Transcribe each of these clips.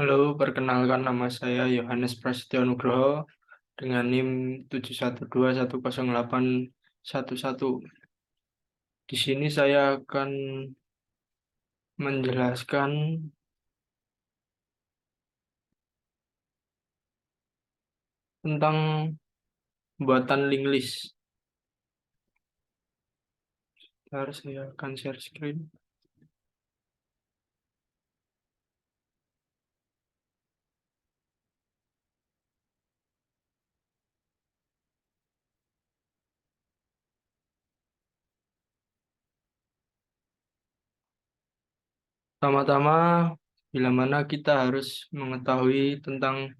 Halo, perkenalkan nama saya Yohanes Prasetyo Nugroho dengan NIM 712108111. Di sini saya akan menjelaskan tentang pembuatan link list. Bentar, saya akan share screen. Pertama-tama, bila mana kita harus mengetahui tentang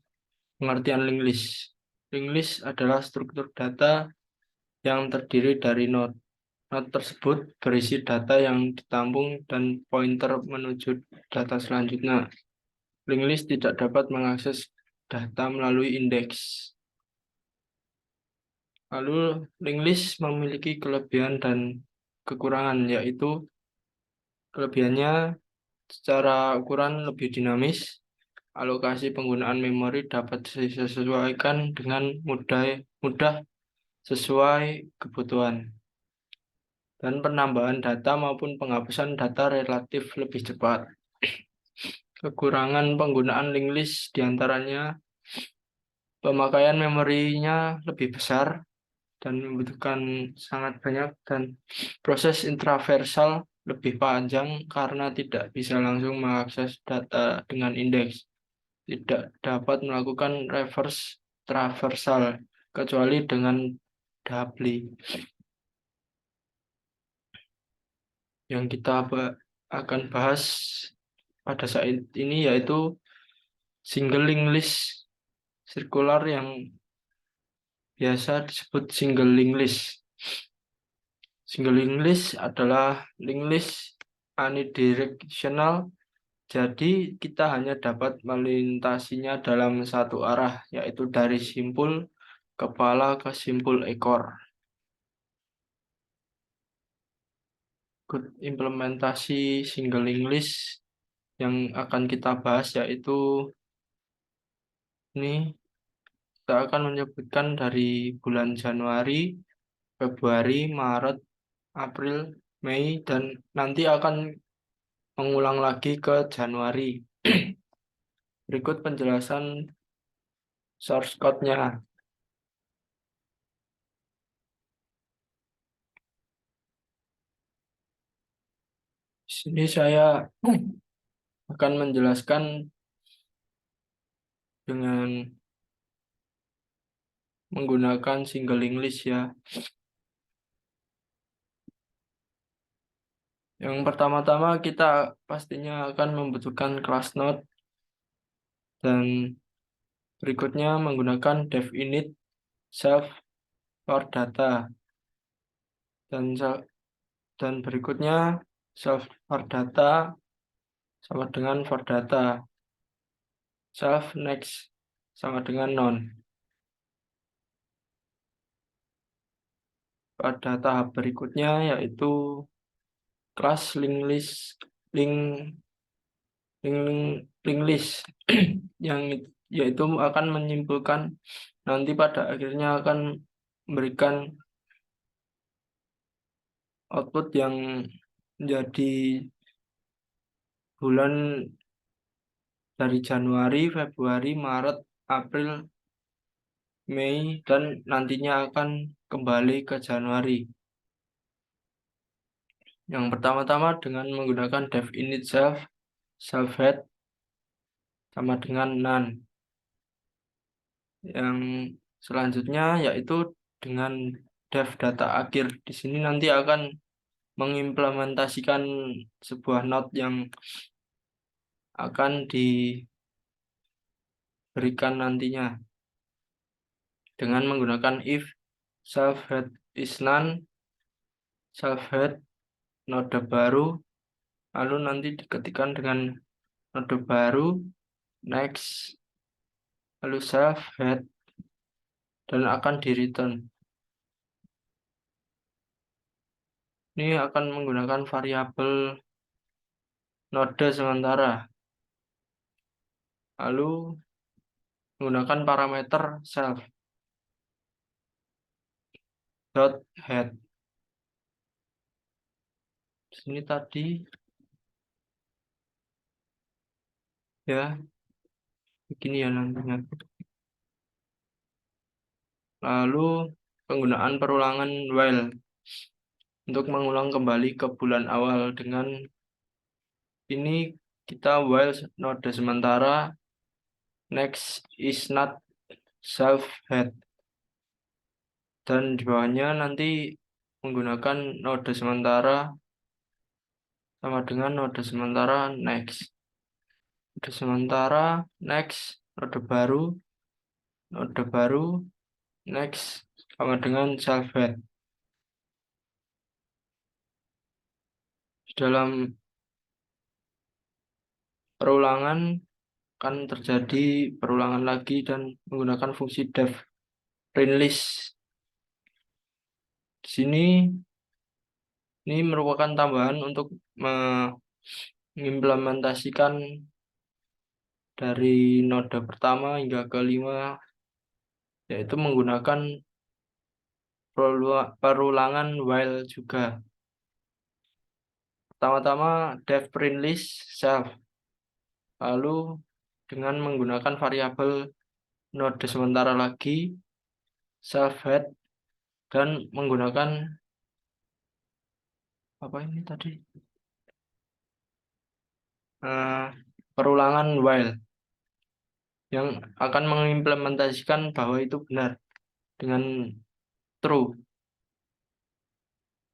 pengertian link list. Link list adalah struktur data yang terdiri dari node. Node tersebut berisi data yang ditampung dan pointer menuju data selanjutnya. Link list tidak dapat mengakses data melalui indeks. Lalu, link list memiliki kelebihan dan kekurangan, yaitu kelebihannya secara ukuran lebih dinamis, alokasi penggunaan memori dapat disesuaikan dengan mudah sesuai kebutuhan, dan penambahan data maupun penghapusan data relatif lebih cepat. Kekurangan penggunaan link list diantaranya pemakaian memorinya lebih besar dan membutuhkan sangat banyak, dan proses intraversal lebih panjang karena tidak bisa langsung mengakses data dengan indeks. Tidak dapat melakukan reverse traversal kecuali dengan doubly. Yang kita akan bahas pada saat ini yaitu single link list sirkular yang biasa disebut single link list. Single link list adalah link list unidirectional, jadi kita hanya dapat melintasinya dalam satu arah, yaitu dari simpul kepala ke simpul ekor. Implementasi single link list yang akan kita bahas yaitu ini, kita akan menyebutkan dari bulan Januari, Februari, Maret, April, Mei, dan nanti akan mengulang lagi ke Januari. Berikut penjelasan source code-nya. Di sini saya akan menjelaskan dengan menggunakan single link list ya. Yang pertama-tama kita pastinya akan membutuhkan class node, dan berikutnya menggunakan dev init self for data, dan berikutnya self for data sama dengan for data, self next sama dengan none. Pada tahap berikutnya yaitu kelas link list link link list yang yaitu akan menyimpulkan nanti pada akhirnya akan memberikan output yang menjadi bulan dari Januari, Februari, Maret, April, Mei, dan nantinya akan kembali ke Januari. Yang pertama-tama dengan menggunakan dev init self head sama dengan none. Yang selanjutnya yaitu dengan dev data akhir. Di sini nanti akan mengimplementasikan sebuah node yang akan diberikan nantinya dengan menggunakan if self head is none, self head node baru, lalu nanti diketikkan dengan node baru, next, lalu self head, dan akan di return. Ini akan menggunakan variabel node sementara. lalu menggunakan parameter self dot head. Sini tadi ya begini ya nantinya. Lalu penggunaan perulangan while untuk mengulang kembali ke bulan awal. Dengan ini kita while node sementara next is not self head, dan di bawahnya nanti menggunakan node sementara sama dengan node sementara next. Node sementara next, node baru next sama dengan self head. Dalam perulangan kan terjadi perulangan lagi dan menggunakan fungsi def print list. Di sini ini merupakan tambahan untuk mengimplementasikan dari node pertama hingga kelima, yaitu menggunakan perulangan while juga. Pertama-tama def print list self, lalu dengan menggunakan variabel node sementara lagi self head, dan menggunakan apa ini tadi Eh, perulangan while yang akan mengimplementasikan bahwa itu benar dengan true.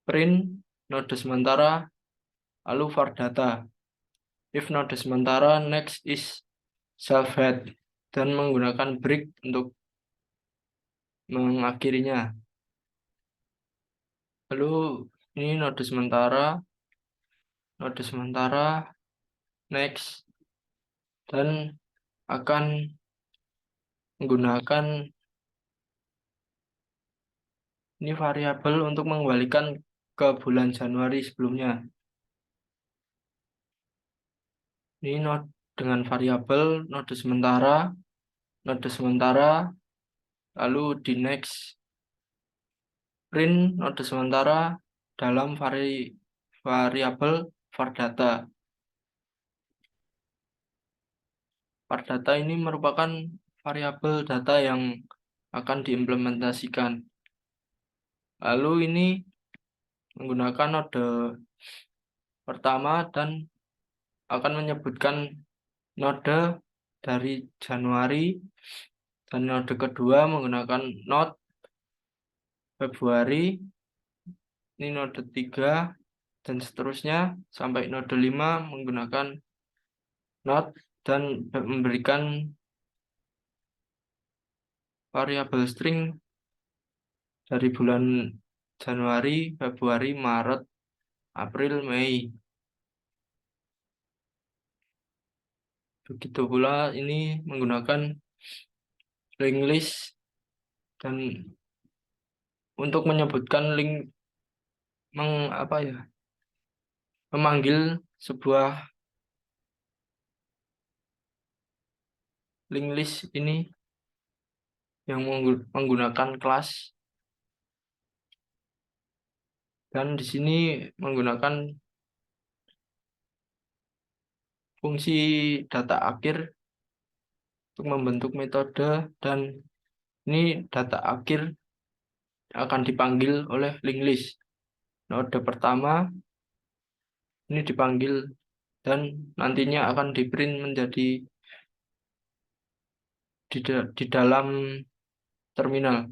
Print node sementara lalu var data if node sementara next is self head, dan menggunakan break untuk mengakhirinya. Lalu ini node sementara next, dan akan menggunakan ini variabel untuk mengembalikan ke bulan Januari sebelumnya. Ini node dengan variabel node sementara, lalu di next print node sementara dalam variabel var data. Var data ini merupakan variabel data yang akan diimplementasikan. Lalu ini menggunakan node pertama dan akan menyebutkan node dari Januari, dan node kedua menggunakan node Februari, ini node 3 dan seterusnya sampai node 5 menggunakan node dan memberikan variabel string dari bulan Januari, Februari, Maret, April, Mei. Begitu pula ini menggunakan linked list, dan untuk menyebutkan memanggil sebuah linked list ini yang menggunakan kelas, dan di sini menggunakan fungsi data akhir untuk membentuk metode, dan ini data akhir akan dipanggil oleh linked list. Node pertama ini dipanggil dan nantinya akan di print menjadi di dalam terminal,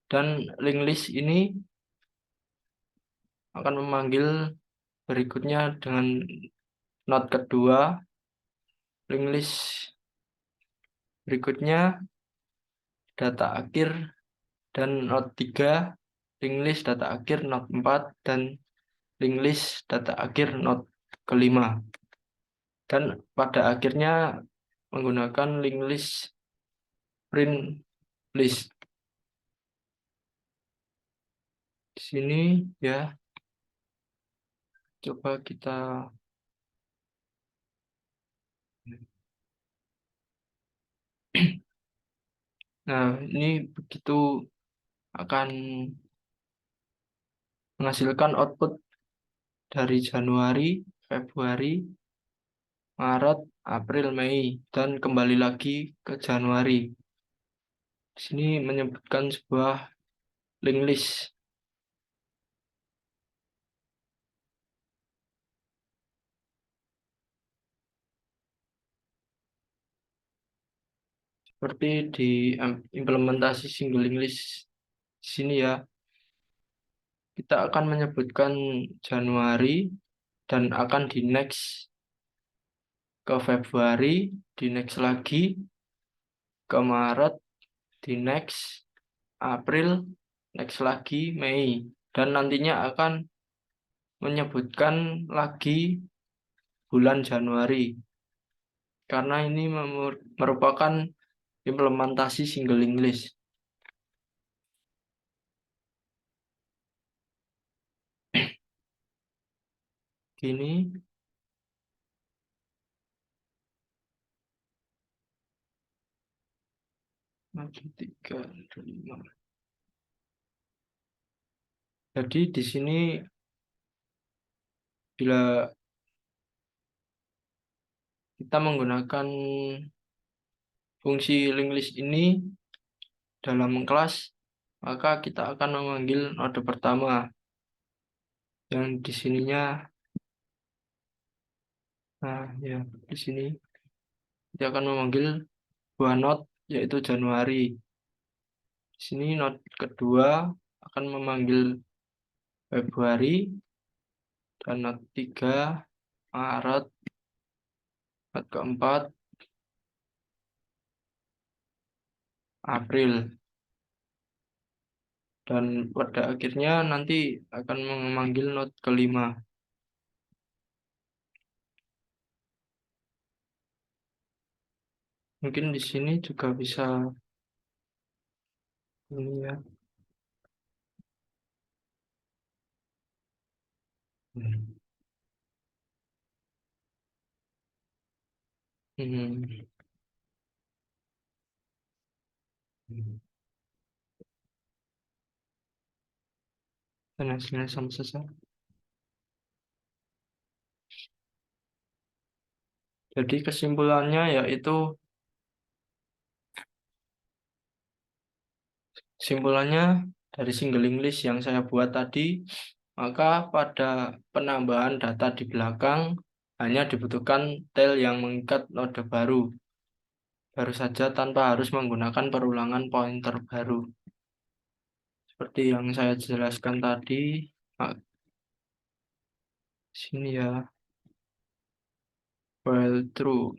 dan linked list ini akan memanggil berikutnya dengan node kedua, linked list berikutnya data akhir, dan node 3 linked list data akhir, node 4 dan linked list data akhir node kelima, dan pada akhirnya menggunakan linked list print list. Di sini ya, coba kita Nah, ini begitu akan menghasilkan output dari Januari, Februari, Maret, April, Mei, dan kembali lagi ke Januari. Di sini menyebutkan sebuah link list. Seperti di implementasi single link list di sini ya, kita akan menyebutkan Januari dan akan di next ke Februari, di next lagi ke Maret, di next April, next lagi Mei, dan nantinya akan menyebutkan lagi bulan Januari karena ini merupakan implementasi single English. Gini, maju 3, 5. Jadi di sini bila kita menggunakan fungsi linked list ini dalam kelas, maka kita akan memanggil node pertama yang di sininya, nah ya di sini kita akan memanggil buah node yaitu Januari. Di sini node kedua akan memanggil Februari dan node 3 Maret, node keempat April, dan pada akhirnya nanti akan memanggil node kelima. Mungkin di sini juga bisa ini ya. Hmm. Hmm. Dan hasilnya sama saja. Jadi kesimpulannya yaitu kesimpulannya dari single English yang saya buat tadi, maka pada penambahan data di belakang hanya dibutuhkan tail yang mengikat node baru saja tanpa harus menggunakan perulangan pointer baru. Seperti yang saya jelaskan tadi, nah, sini ya, while true.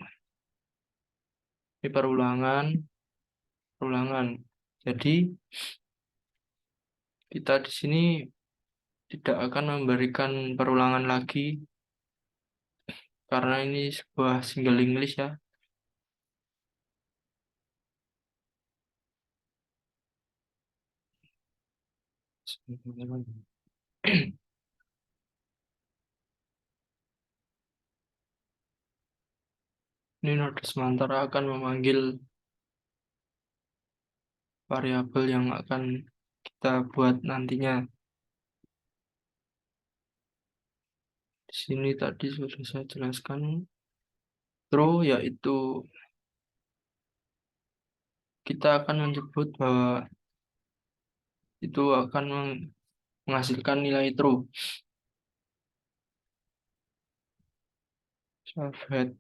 Ini perulangan, perulangan. Jadi kita di sini tidak akan memberikan perulangan lagi karena ini sebuah single English ya. Ini node sementara akan memanggil variabel yang akan kita buat nantinya. Di sini tadi sudah saya jelaskan. True yaitu kita akan menyebut bahwa itu akan menghasilkan nilai true. Subhead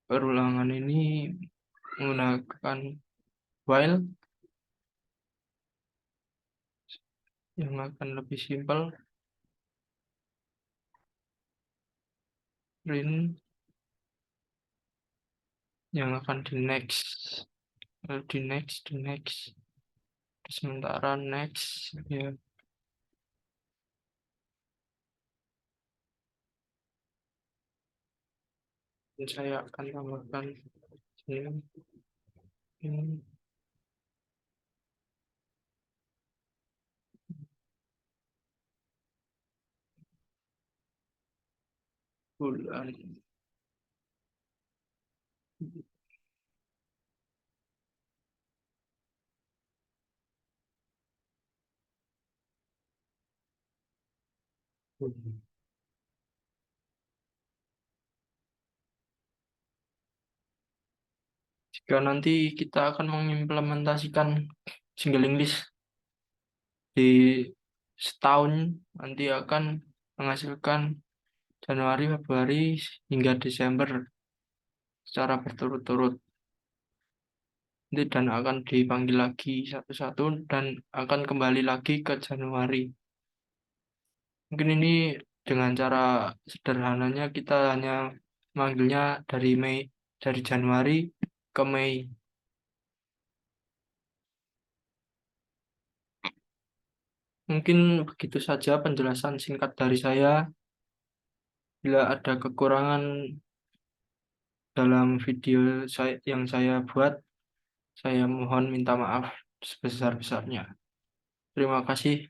perulangan ini menggunakan while yang akan lebih simpel, print yang akan di next, di next, di sementara next ya. Dan saya akan tambahkan ini bulan Jika nanti kita akan mengimplementasikan single list di setahun, nanti akan menghasilkan Januari, Februari, hingga Desember secara berturut-turut. Dan akan dipanggil lagi satu-satu dan akan kembali lagi ke Januari. Mungkin ini dengan cara sederhananya kita hanya manggilnya dari Januari ke Mei. Mungkin begitu saja penjelasan singkat dari saya. Bila ada kekurangan dalam video yang saya buat, saya mohon minta maaf sebesar-besarnya. Terima kasih.